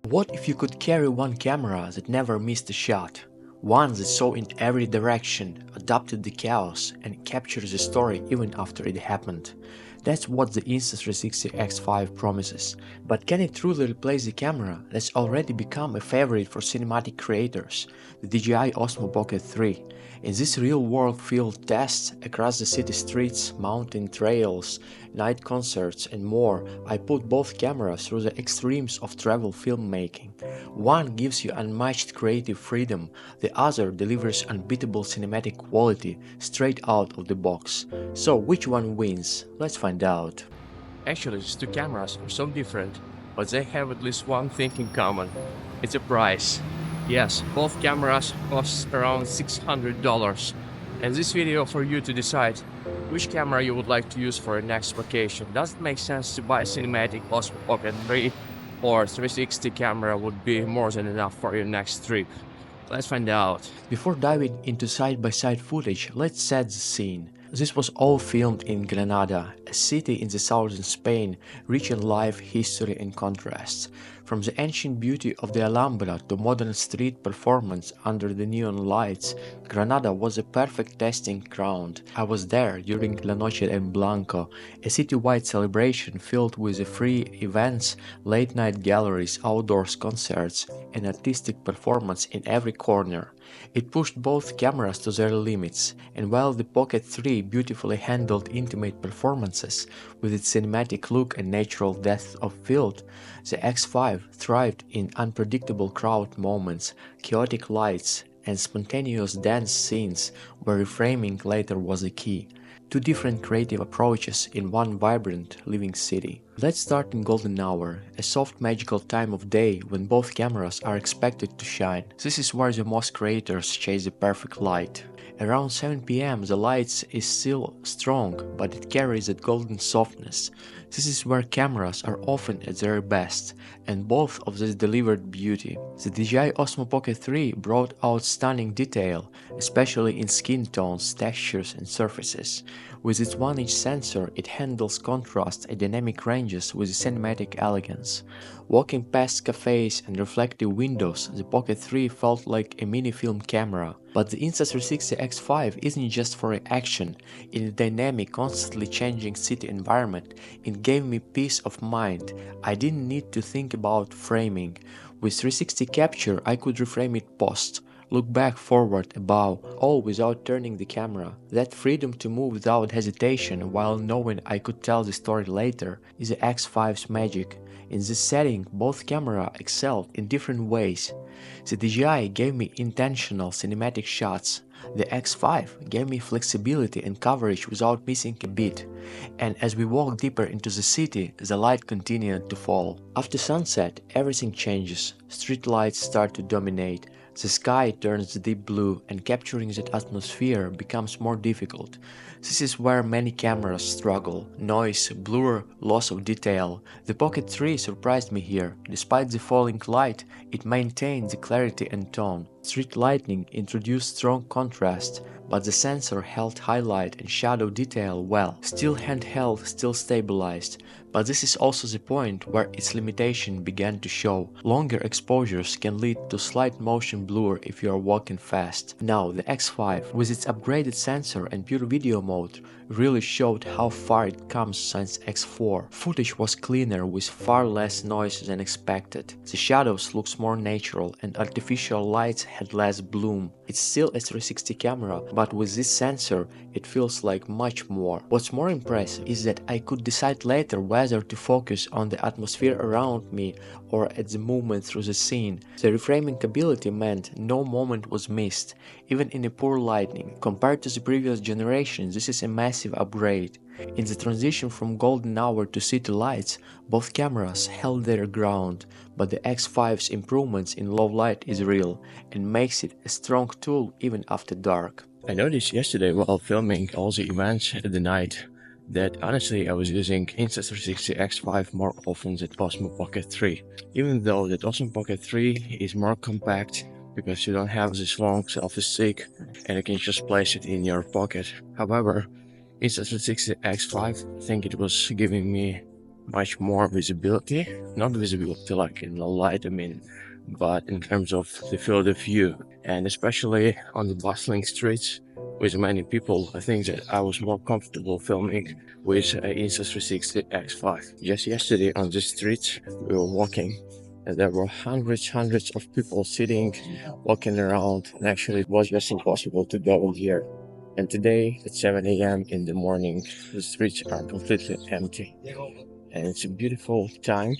What if you could carry one camera that never missed a shot? One that saw in every direction, adapted the chaos, and captured the story even after it happened. That's what the Insta360 X5 promises. But can it truly replace the camera that's already become a favorite for cinematic creators, the DJI Osmo Pocket 3? In this real-world field test across the city streets, mountain trails, night concerts and more, I put both cameras through the extremes of travel filmmaking. One gives you unmatched creative freedom, the other delivers unbeatable cinematic quality straight out of the box. So which one wins? Let's find out. Actually, these two cameras are so different, but they have at least one thing in common. It's the price. Yes, both cameras cost around $600. And this video for you to decide which camera you would like to use for your next vacation. Does it make sense to buy a cinematic Osmo Pocket 3 or 360 camera would be more than enough for your next trip? Let's find out. Before diving into side-by-side footage, let's set the scene. This was all filmed in Granada, a city in the southern Spain, rich in life, history and contrasts. From the ancient beauty of the Alhambra to modern street performance under the neon lights, Granada was a perfect testing ground. I was there during La Noche en Blanco, a citywide celebration filled with free events, late-night galleries, outdoors concerts, and artistic performance in every corner. It pushed both cameras to their limits, and while the Pocket 3 beautifully handled intimate performances with its cinematic look and natural depth of field, the X5 thrived in unpredictable crowd moments, chaotic lights, and spontaneous dance scenes where reframing later was a key. Two different creative approaches in one vibrant, living city. Let's start in golden hour, a soft magical time of day when both cameras are expected to shine. This is where the most creators chase the perfect light. Around 7 p.m. the light is still strong, but it carries that golden softness. This is where cameras are often at their best, and both of this delivered beauty. The DJI Osmo Pocket 3 brought out stunning detail, especially in skin tones, textures and surfaces. With its 1-inch sensor, it handles contrast and dynamic ranges with cinematic elegance. Walking past cafes and reflective windows, the Pocket 3 felt like a mini-film camera. But the Insta360 X5 isn't just for action. In a dynamic, constantly changing city environment, it gave me peace of mind. I didn't need to think about framing. With 360 capture, I could reframe it post, look back, forward, above, all without turning the camera. That freedom to move without hesitation while knowing I could tell the story later is the X5's magic. In this setting, both cameras excelled in different ways. The DJI gave me intentional cinematic shots. The X5 gave me flexibility and coverage without missing a beat. And as we walked deeper into the city, the light continued to fall. After sunset, everything changes. Street lights start to dominate. The sky turns deep blue and capturing that atmosphere becomes more difficult. This is where many cameras struggle. Noise, blur, loss of detail. The Pocket 3 surprised me here. Despite the falling light, it maintained the clarity and tone. Street lighting introduced strong contrast, but the sensor held highlight and shadow detail well. Still handheld, still stabilized. But this is also the point where its limitation began to show. Longer exposures can lead to slight motion blur if you are walking fast. Now the X5, with its upgraded sensor and PureVideo mode, really showed how far it comes since X4. Footage was cleaner with far less noise than expected. The shadows looked more natural and artificial lights had less bloom. It's still a 360 camera, but with this sensor, it feels like much more. What's more impressive is that I could decide later whether to focus on the atmosphere around me or at the movement through the scene. The reframing ability meant no moment was missed, even in a poor lighting. Compared to the previous generation, this is a massive upgrade. In the transition from golden hour to city lights, both cameras held their ground, but the X5's improvements in low light is real and makes it a strong tool even after dark. I noticed yesterday while filming all the events at the night that honestly I was using Insta360 X5 more often than Osmo Pocket 3, even though the Osmo Pocket 3 is more compact because you don't have this long selfie stick and you can just place it in your pocket. However, Insta360 X5, I think it was giving me much more visibility, not visibility like in low light, I mean, but in terms of the field of view, and especially on the bustling streets with many people, I think that I was more comfortable filming with Insta360 X5. Just yesterday on the streets, we were walking and there were hundreds of people sitting, walking around, and actually it was just impossible to go in here. And today at 7 a.m. in the morning, the streets are completely empty. And it's a beautiful time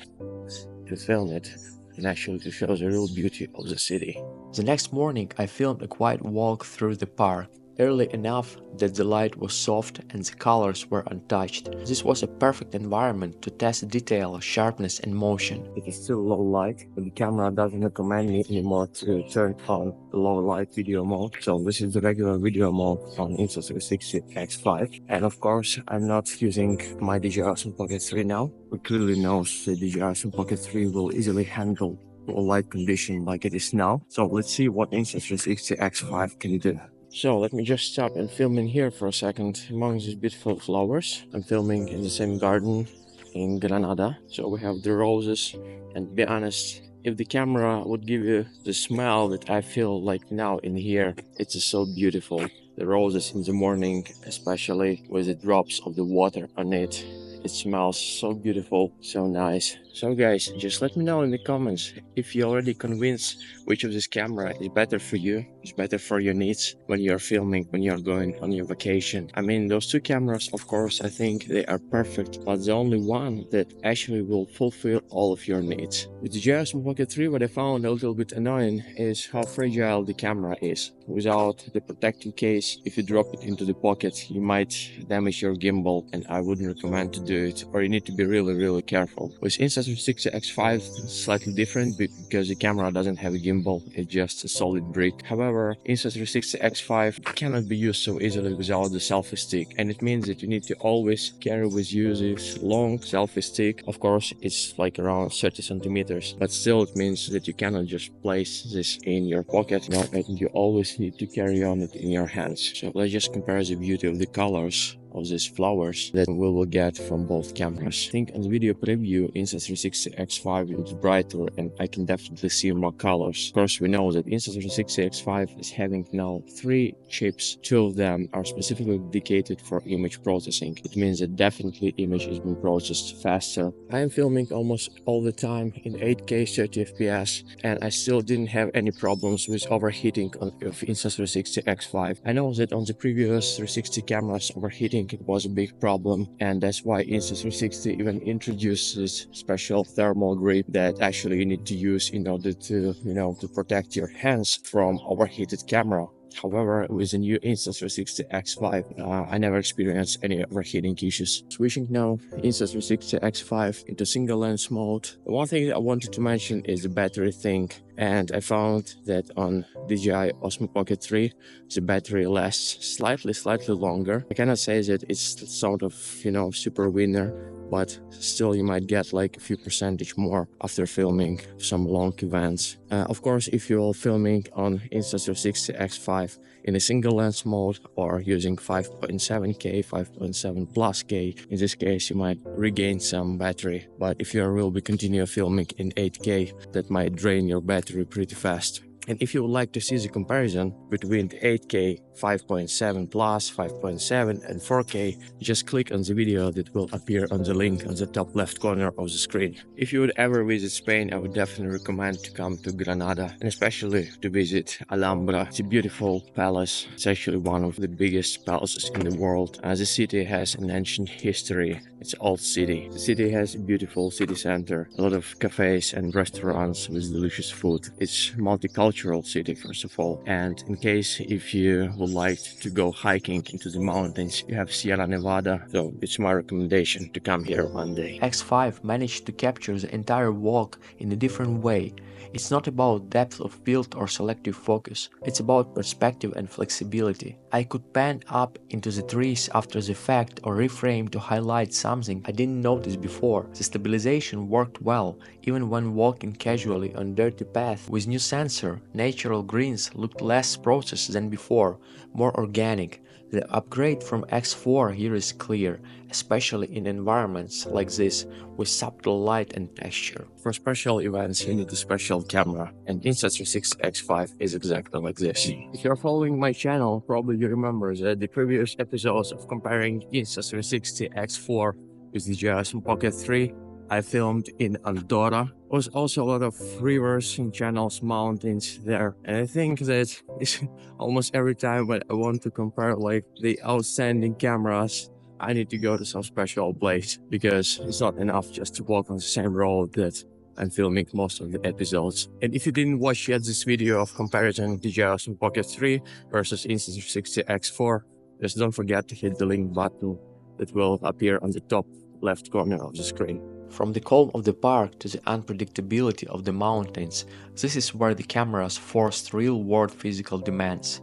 to film it and actually to show the real beauty of the city. The next morning I filmed a quiet walk through the park, early enough that the light was soft and the colors were untouched. This was a perfect environment to test detail, sharpness and motion. It is still low light, but the camera doesn't recommend me anymore to turn on the low light video mode. So this is the regular video mode on Insta360 X5. And of course, I'm not using my DJI Osmo Pocket 3 now. It clearly knows the DJI Osmo Pocket 3 will easily handle low light condition like it is now. So let's see what Insta360 X5 can do. So let me just stop and film in here for a second among these beautiful flowers. I'm filming in the same garden in Granada. So we have the roses, and to be honest, if the camera would give you the smell that I feel like now in here, it's just so beautiful. The roses in the morning, especially with the drops of the water on it. It smells so beautiful, so nice. So guys, just let me know in the comments if you're already convinced which of this camera is better for you, is better for your needs when you're filming, when you're going on your vacation. I mean, those two cameras, of course, I think they are perfect, but the only one that actually will fulfill all of your needs. With the DJI Osmo Pocket 3, what I found a little bit annoying is how fragile the camera is. Without the protecting case, if you drop it into the pocket, you might damage your gimbal, and I wouldn't recommend to do it, or you need to be really careful. With Insta360 X5, it's slightly different because the camera doesn't have a gimbal, it's just a solid brick. However, Insta360 X5 cannot be used so easily without the selfie stick, and it means that you need to always carry with you this long selfie stick. Of course, it's like around 30 centimeters, but still it means that you cannot just place this in your pocket, and you always need to carry on it in your hands. So let's just compare the beauty of the colors of these flowers that we will get from both cameras. I think on the video preview, Insta360 X5 looks brighter and I can definitely see more colors. Of course, we know that Insta360 X5 is having now 3 chips. 2 of them are specifically dedicated for image processing. It means that definitely image is being processed faster. I am filming almost all the time in 8K 30 FPS and I still didn't have any problems with overheating of Insta360 X5. I know that on the previous 360 cameras, overheating it was a big problem, and that's why Insta360 even introduced this special thermal grip that actually you need to use in order to, to protect your hands from overheated camera. However, with the new Insta360 X5, I never experienced any overheating issues. Switching now Insta360 X5 into single lens mode. The one thing I wanted to mention is the battery thing, and I found that on DJI Osmo Pocket 3, the battery lasts slightly longer. I cannot say that it's sort of, super winner, but still you might get like a few percentage more after filming some long events. Of course, if you're filming on Insta360 X5 in a single lens mode or using 5.7K, 5.7 plus K, in this case you might regain some battery, but if you will be continue filming in 8K, that might drain your battery pretty fast. And if you would like to see the comparison between the 8K, 5.7 plus, 5.7 and 4K, just click on the video that will appear on the link on the top left corner of the screen. If you would ever visit Spain, I would definitely recommend to come to Granada, and especially to visit Alhambra. It's a beautiful palace. It's actually one of the biggest palaces in the world. The city has an ancient history. It's an old city. The city has a beautiful city center, a lot of cafes and restaurants with delicious food. It's multicultural city, first of all, and in case if you would like to go hiking into the mountains, you have Sierra Nevada, so it's my recommendation to come here one day. X5 managed to capture the entire walk in a different way. It's not about depth of field or selective focus, it's about perspective and flexibility. I could pan up into the trees after the fact or reframe to highlight something I didn't notice before. The stabilization worked well, even when walking casually on dirty path. With new sensor, natural greens looked less processed than before, more organic. The upgrade from X4 here is clear, especially in environments like this with subtle light and texture. For special events, you need a special camera, and Insta360 X5 is exactly like this. If you're following my channel, probably you remember that the previous episodes of comparing Insta360 X4 with DJI Osmo Pocket 3 I filmed in Andorra. There was also a lot of rivers and channels, mountains there, and I think that it's almost every time when I want to compare like the outstanding cameras, I need to go to some special place because it's not enough just to walk on the same road that I'm filming most of the episodes. And if you didn't watch yet this video of comparison DJI Osmo Pocket 3 versus Insta360 X4, just don't forget to hit the link button that will appear on the top left corner of the screen. From the calm of the park to the unpredictability of the mountains, this is where the cameras forced real-world physical demands.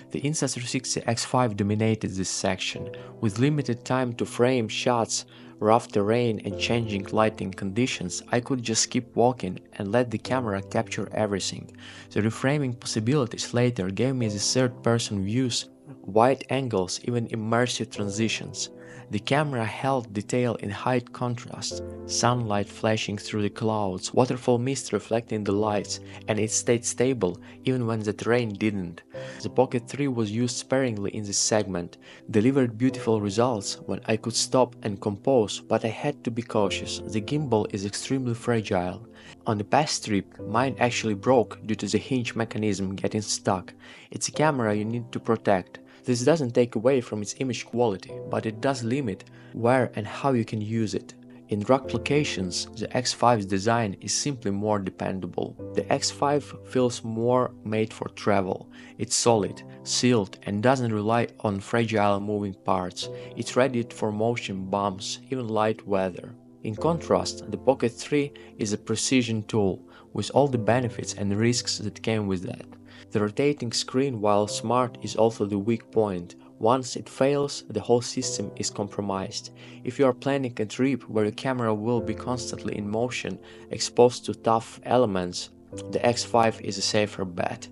The Insta360 X5 dominated this section. With limited time to frame shots, rough terrain and changing lighting conditions, I could just keep walking and let the camera capture everything. The reframing possibilities later gave me the third-person views, wide angles, even immersive transitions. The camera held detail in high contrast, sunlight flashing through the clouds, waterfall mist reflecting the lights, and it stayed stable even when the terrain didn't. The Pocket 3 was used sparingly in this segment, delivered beautiful results when I could stop and compose, but I had to be cautious. The gimbal is extremely fragile. On the past trip, mine actually broke due to the hinge mechanism getting stuck. It's a camera you need to protect. This doesn't take away from its image quality, but it does limit where and how you can use it. In rugged locations, the X5's design is simply more dependable. The X5 feels more made for travel. It's solid, sealed, and doesn't rely on fragile moving parts. It's ready for motion bumps, even light weather. In contrast, the Pocket 3 is a precision tool, with all the benefits and risks that came with that. The rotating screen, while smart, is also the weak point. Once it fails, the whole system is compromised. If you are planning a trip where your camera will be constantly in motion, exposed to tough elements, the X5 is a safer bet.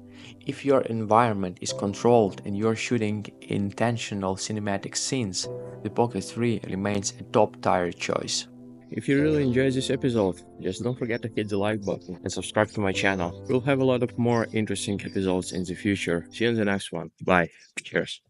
If your environment is controlled and you're shooting intentional cinematic scenes, the Pocket 3 remains a top-tier choice. If you really enjoyed this episode, just don't forget to hit the like button and subscribe to my channel. We'll have a lot of more interesting episodes in the future. See you in the next one. Bye. Cheers.